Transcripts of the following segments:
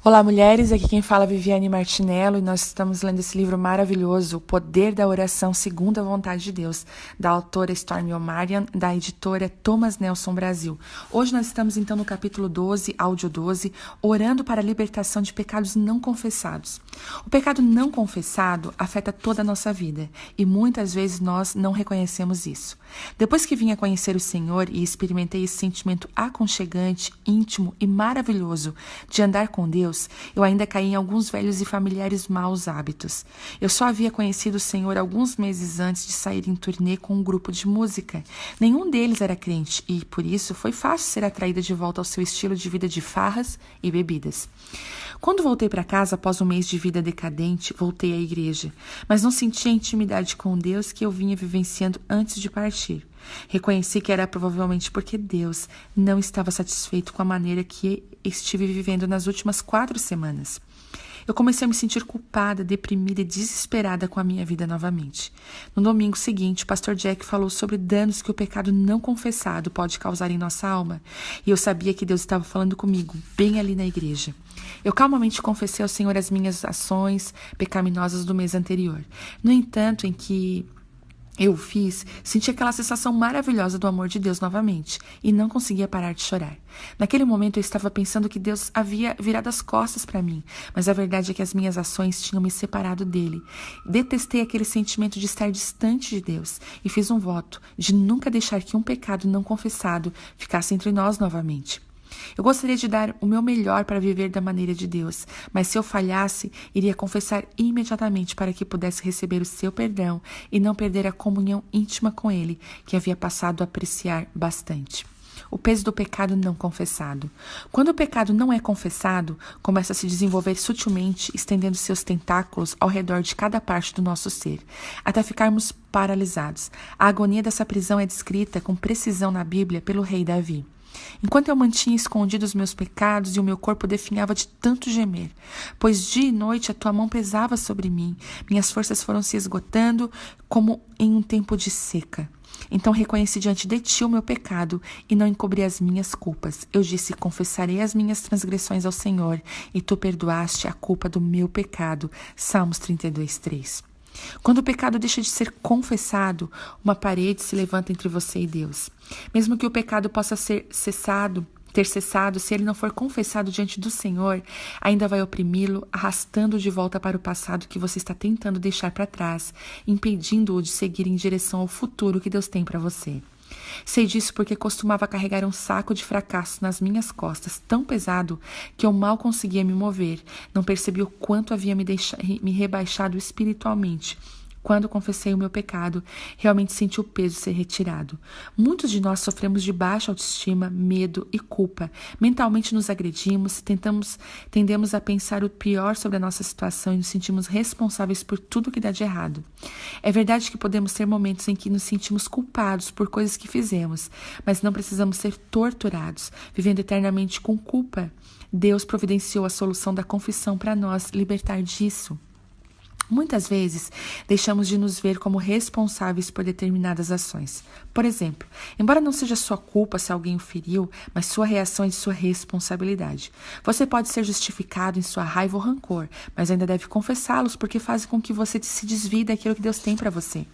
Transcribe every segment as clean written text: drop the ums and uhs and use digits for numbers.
Olá, mulheres, aqui quem fala é Viviane Martinello e nós estamos lendo esse livro maravilhoso, O Poder da Oração Segundo a Vontade de Deus, da autora Stormy O'Marian, da editora Thomas Nelson Brasil. Hoje nós estamos então no capítulo 12, áudio 12, orando para a libertação de pecados não confessados. O pecado não confessado afeta toda a nossa vida e muitas vezes nós não reconhecemos isso. Depois que vim a conhecer o Senhor e experimentei esse sentimento aconchegante, íntimo e maravilhoso de andar com Deus, eu ainda caí em alguns velhos e familiares maus hábitos. Eu só havia conhecido o Senhor alguns meses antes de sair em turnê com um grupo de música. Nenhum deles era crente e, por isso, foi fácil ser atraída de volta ao seu estilo de vida de farras e bebidas. Quando voltei para casa após um mês de vida decadente, voltei à igreja, mas não senti a intimidade com Deus que eu vinha vivenciando antes de partir. Reconheci que era provavelmente porque Deus não estava satisfeito com a maneira que estive vivendo nas últimas 4 semanas. Eu comecei a me sentir culpada, deprimida e desesperada com a minha vida novamente. No domingo seguinte, o pastor Jack falou sobre danos que o pecado não confessado pode causar em nossa alma. E eu sabia que Deus estava falando comigo, bem ali na igreja. Eu calmamente confessei ao Senhor as minhas ações pecaminosas do mês anterior. No entanto, em que eu fiz, senti aquela sensação maravilhosa do amor de Deus novamente e não conseguia parar de chorar. Naquele momento eu estava pensando que Deus havia virado as costas para mim, mas a verdade é que as minhas ações tinham me separado dele. Detestei aquele sentimento de estar distante de Deus e fiz um voto de nunca deixar que um pecado não confessado ficasse entre nós novamente. Eu gostaria de dar o meu melhor para viver da maneira de Deus, mas se eu falhasse, iria confessar imediatamente para que pudesse receber o seu perdão e não perder a comunhão íntima com Ele, que havia passado a apreciar bastante. O peso do pecado não confessado. Quando o pecado não é confessado, começa a se desenvolver sutilmente, estendendo seus tentáculos ao redor de cada parte do nosso ser, até ficarmos paralisados. A agonia dessa prisão é descrita com precisão na Bíblia pelo rei Davi. Enquanto eu mantinha escondidos meus pecados e o meu corpo definhava de tanto gemer, pois dia e noite a tua mão pesava sobre mim, minhas forças foram se esgotando como em um tempo de seca. Então reconheci diante de ti o meu pecado e não encobri as minhas culpas. Eu disse, confessarei as minhas transgressões ao Senhor e tu perdoaste a culpa do meu pecado. Salmos 32:3. Quando o pecado deixa de ser confessado, uma parede se levanta entre você e Deus. Mesmo que o pecado possa ter cessado, se ele não for confessado diante do Senhor, ainda vai oprimi-lo, arrastando-o de volta para o passado que você está tentando deixar para trás, impedindo-o de seguir em direção ao futuro que Deus tem para você. Sei disso porque costumava carregar um saco de fracasso nas minhas costas, tão pesado que eu mal conseguia me mover. Não percebi o quanto havia me rebaixado espiritualmente. Quando confessei o meu pecado, realmente senti o peso ser retirado. Muitos de nós sofremos de baixa autoestima, medo e culpa. Mentalmente nos agredimos, tendemos a pensar o pior sobre a nossa situação e nos sentimos responsáveis por tudo que dá de errado. É verdade que podemos ter momentos em que nos sentimos culpados por coisas que fizemos, mas não precisamos ser torturados, vivendo eternamente com culpa. Deus providenciou a solução da confissão para nós libertar disso. Muitas vezes, deixamos de nos ver como responsáveis por determinadas ações. Por exemplo, embora não seja sua culpa se alguém o feriu, mas sua reação é de sua responsabilidade. Você pode ser justificado em sua raiva ou rancor, mas ainda deve confessá-los porque fazem com que você se desvie daquilo que Deus tem para você.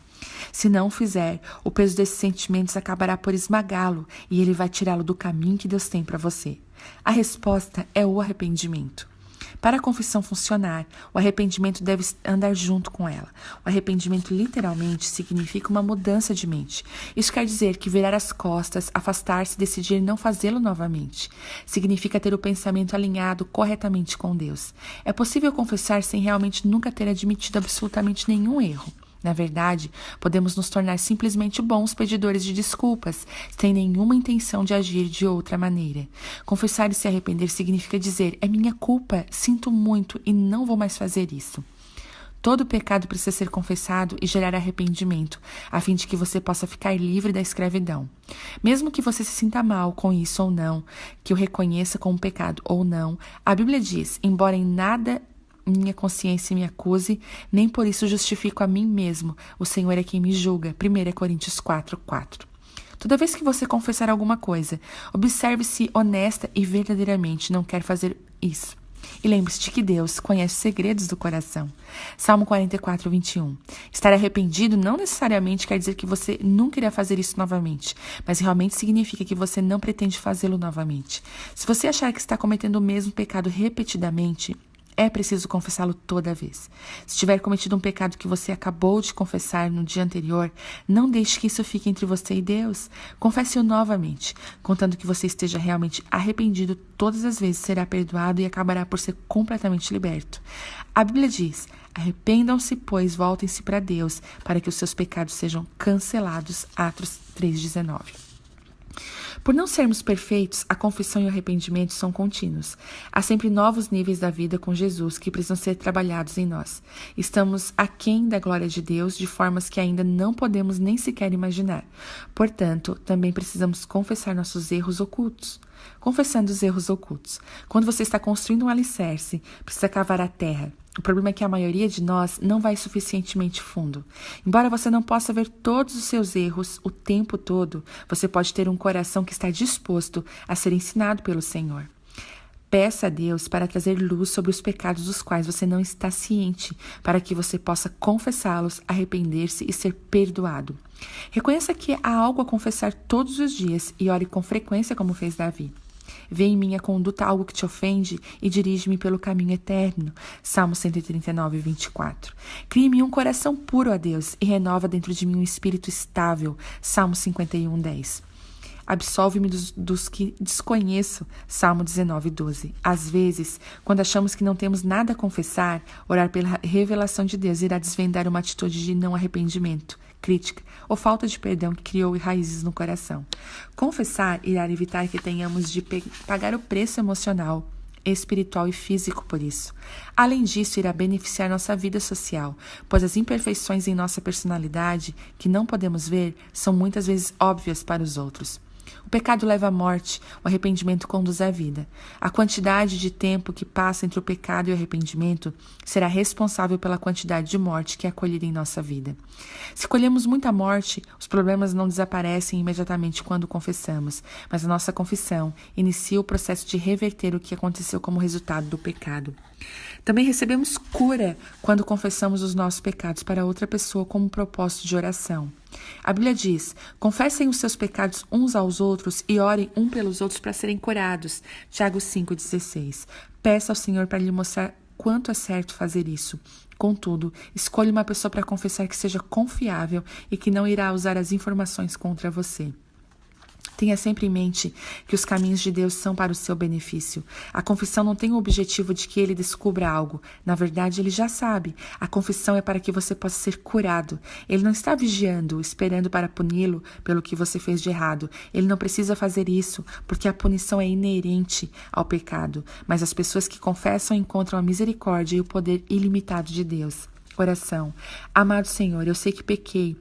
Se não o fizer, o peso desses sentimentos acabará por esmagá-lo e ele vai tirá-lo do caminho que Deus tem para você. A resposta é o arrependimento. Para a confissão funcionar, o arrependimento deve andar junto com ela. O arrependimento literalmente significa uma mudança de mente. Isso quer dizer que virar as costas, afastar-se e decidir não fazê-lo novamente. Significa ter o pensamento alinhado corretamente com Deus. É possível confessar sem realmente nunca ter admitido absolutamente nenhum erro. Na verdade, podemos nos tornar simplesmente bons pedidores de desculpas, sem nenhuma intenção de agir de outra maneira. Confessar e se arrepender significa dizer, é minha culpa, sinto muito e não vou mais fazer isso. Todo pecado precisa ser confessado e gerar arrependimento, a fim de que você possa ficar livre da escravidão. Mesmo que você se sinta mal com isso ou não, que o reconheça como pecado ou não, a Bíblia diz, embora em nada minha consciência me acuse, nem por isso justifico a mim mesmo. O Senhor é quem me julga. 1 Coríntios 4:4. Toda vez que você confessar alguma coisa, observe se honesta e verdadeiramente não quer fazer isso. E lembre-se de que Deus conhece os segredos do coração. Salmo 44, 21. Estar arrependido não necessariamente quer dizer que você nunca irá fazer isso novamente, mas realmente significa que você não pretende fazê-lo novamente. Se você achar que está cometendo o mesmo pecado repetidamente, é preciso confessá-lo toda vez. Se tiver cometido um pecado que você acabou de confessar no dia anterior, não deixe que isso fique entre você e Deus. Confesse-o novamente, contando que você esteja realmente arrependido. Todas as vezes será perdoado e acabará por ser completamente liberto. A Bíblia diz: arrependam-se, pois voltem-se para Deus, para que os seus pecados sejam cancelados. Atos 3,19. Por não sermos perfeitos, a confissão e o arrependimento são contínuos. Há sempre novos níveis da vida com Jesus que precisam ser trabalhados em nós. Estamos aquém da glória de Deus de formas que ainda não podemos nem sequer imaginar. Portanto, também precisamos confessar nossos erros ocultos. Confessando os erros ocultos. Quando você está construindo um alicerce, precisa cavar a terra. O problema é que a maioria de nós não vai suficientemente fundo. Embora você não possa ver todos os seus erros o tempo todo, você pode ter um coração que está disposto a ser ensinado pelo Senhor. Peça a Deus para trazer luz sobre os pecados dos quais você não está ciente, para que você possa confessá-los, arrepender-se e ser perdoado. Reconheça que há algo a confessar todos os dias e ore com frequência como fez Davi. Vê em minha conduta algo que te ofende e dirige-me pelo caminho eterno. Salmo 139, 24. Cria em mim um coração puro a Deus e renova dentro de mim um espírito estável. Salmo 51, 10. Absolve-me dos que desconheço. Salmo 19, 12. Às vezes, quando achamos que não temos nada a confessar, orar pela revelação de Deus irá desvendar uma atitude de não arrependimento, crítica ou falta de perdão que criou raízes no coração. Confessar irá evitar que tenhamos de pagar o preço emocional, espiritual e físico por isso. Além disso, irá beneficiar nossa vida social, pois as imperfeições em nossa personalidade, que não podemos ver, são muitas vezes óbvias para os outros. O pecado leva à morte, o arrependimento conduz à vida. A quantidade de tempo que passa entre o pecado e o arrependimento será responsável pela quantidade de morte que é acolhida em nossa vida. Se colhemos muita morte, os problemas não desaparecem imediatamente quando confessamos, mas a nossa confissão inicia o processo de reverter o que aconteceu como resultado do pecado. Também recebemos cura quando confessamos os nossos pecados para outra pessoa como propósito de oração. A Bíblia diz: confessem os seus pecados uns aos outros e orem um pelos outros para serem curados. Tiago 5,16. Peça ao Senhor para lhe mostrar quanto é certo fazer isso. Contudo, escolha uma pessoa para confessar que seja confiável e que não irá usar as informações contra você. Tenha sempre em mente que os caminhos de Deus são para o seu benefício. A confissão não tem o objetivo de que ele descubra algo. Na verdade, ele já sabe. A confissão é para que você possa ser curado. Ele não está vigiando, esperando para puni-lo pelo que você fez de errado. Ele não precisa fazer isso, porque a punição é inerente ao pecado. Mas as pessoas que confessam encontram a misericórdia e o poder ilimitado de Deus. Oração. Amado Senhor, eu sei que pequei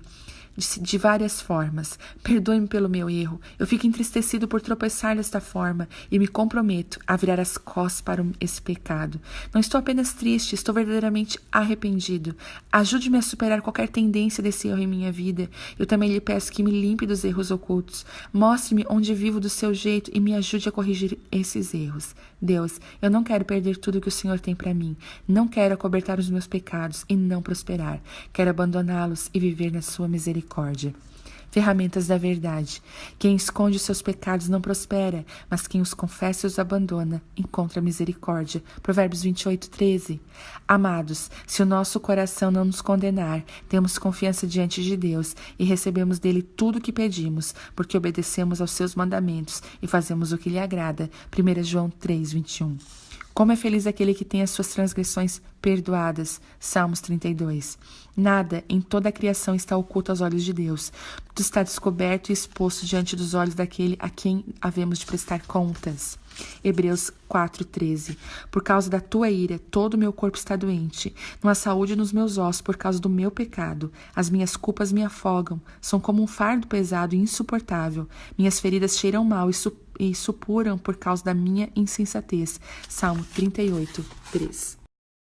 de várias formas. Perdoe-me pelo meu erro. Eu fico entristecido por tropeçar desta forma e me comprometo a virar as costas para esse pecado. Não estou apenas triste, estou verdadeiramente arrependido. Ajude-me a superar qualquer tendência desse erro em minha vida. Eu também lhe peço que me limpe dos erros ocultos. Mostre-me onde vivo do seu jeito e me ajude a corrigir esses erros. Deus, eu não quero perder tudo que o Senhor tem para mim. Não quero acobertar os meus pecados e não prosperar. Quero abandoná-los e viver na sua misericórdia. Ferramentas da verdade. Quem esconde os seus pecados não prospera, mas quem os confessa e os abandona encontra misericórdia. Provérbios 28, 13. Amados, se o nosso coração não nos condenar, temos confiança diante de Deus e recebemos dele tudo o que pedimos, porque obedecemos aos seus mandamentos e fazemos o que lhe agrada. 1 João 3, 21. Como é feliz aquele que tem as suas transgressões perdoadas. Salmos 32. Nada em toda a criação está oculto aos olhos de Deus. Tudo está descoberto e exposto diante dos olhos daquele a quem havemos de prestar contas. Hebreus 4:13. Por causa da tua ira, todo o meu corpo está doente. Não há saúde nos meus ossos por causa do meu pecado. As minhas culpas me afogam. São como um fardo pesado e insuportável. Minhas feridas cheiram mal e supuram por causa da minha insensatez. Salmo 38:3.